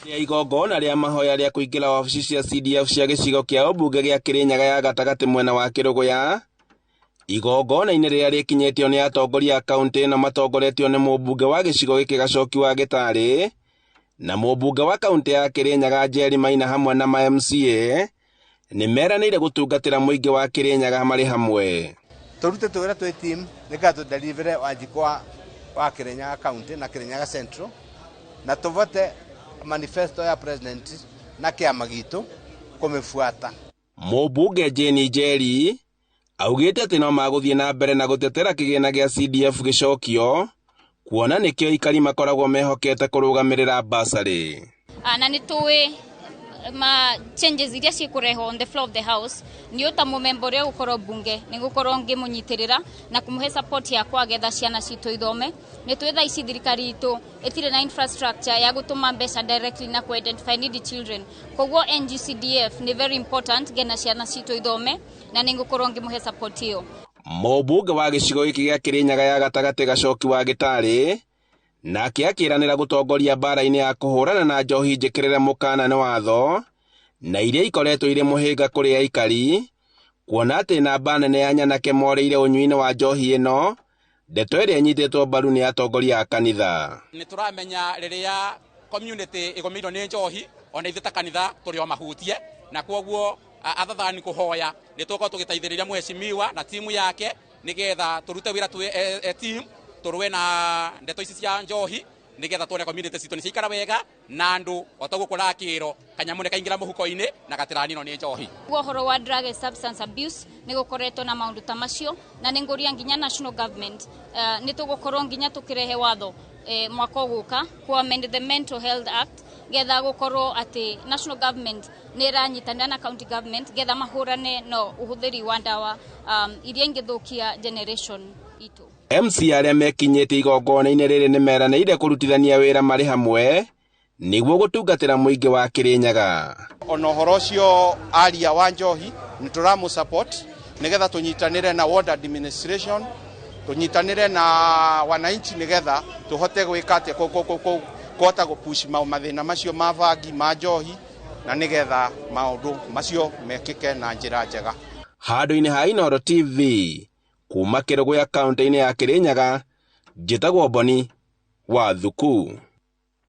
Ria igongona ria mahoya ria kuingĩra wabici cia CDF cia gĩcigo kĩa ũmbunge gĩa Kirinyaga ya gatagatĩ mwena wa Kĩrũgũya. Igongona-inĩ rĩrĩa rĩkinyĩtio nĩ atongoria a kaunti na matongoretio nĩ mũmbunge wa gĩcigo gĩkĩ Gacoki wa Gĩtarĩ na mũmbunge wa kaunti ya Kirinyaga Njeri Maina hamwe na ma MCA nĩ meranĩire gũtungatĩra mũingĩ wa Kirinyaga marĩ hamwe. Turute twĩra twĩ team nĩgetha tũdelivere wanjiko wa Kirinyaga County na Kirinyaga Central na tuvote manifesto ya president na kĩama gitu kũmĩbuata. Mũmbunge Jane Njeri augĩte atĩ no magũthiĩ na mbere na gũtetera kĩgĩna gĩa CDF gĩcokio kuona nĩkĩo ikari makoragwo mehokete kũrũgamĩrĩra basarĩ. Na nĩtũĩ changes iria cikureho on the floor of the house ni uta mumember uria gukoro bunge ni gukoro ngimunyitirira na kumuhe support ya kwagetha ciana citu ithome ni twetha ici thirikari itu etire na infrastructure ya gutuma mbeca directly na ku identify needy children kogwo NGCDF ni very important gena ciana citu ithome na ni gukoro ngimuhe support iyo. Mũmbunge wa gĩcigo gĩkĩ gĩa Kirinyaga ya gatagatĩ Gacoki wa Gĩtarĩ nake akĩranĩra gũtongoria mbara-inĩ ya kũhũrana na njohi njĩkĩrĩre mũkana nĩ watho na iria ikoretwo irĩ mũhĩnga kũrĩ aikari kuona atĩ namba nene ya nyanake moreire ũnyui-inĩ wa njohi ĩno ndeto ĩrĩa ĩnyitĩtwo mbaru nĩ atongoria a kanitha. Nĩ tũramenya rĩrĩa community ĩgũmĩirwo nĩ njohi ona ithuĩ ta kanitha tũrĩ o mahutie na kwoguo athathani kũhoya nĩ tũkorwo tũgĩteithĩrĩria mheshimiwa na timu yake nĩgetha tũrute wĩra twĩ team turwe na ndeto ici cia njohi nigetha tuone community citu ni cikara wega na andu otagukora kiro kanyamune kaingira muhuko-ini na gatirani no ni njohi. Uhoro wa drug and substance abuse ni gukoretwo na maundu ta macio na ni nguria nginya national government ni tugukorwo nginya tukirehe watho mwaka uguka ku amend the Mental Health Act getha gukorwo ati national government ni ranyitanira na county government getha mahurane no uhuthiri wa ndawa iria ingithukia generation itu. MC arĩa mekinyĩte igongona-inĩ rĩrĩ nĩ meranĩire kũrutithania wĩra marĩ hamwe nĩguo gũtungatĩra mũingĩ wa Kirinyaga. Ona ũhoro ũcio aria wa njohi nĩ tũramũ support nĩgetha tũnyitanĩre na ward administration tũnyitanĩre na wananchi nĩgetha tũhote gwĩka atĩ kũhota gũpush mathĩna macio ma bangi ma njohi na nĩgetha maũndũ macio mekĩke na njĩra njega. Handũ-inĩ ha Inooro TV kuma Kĩrũgũya kaunti-inĩ ya Kirinyaga njĩtagwo Boni wa Thuku.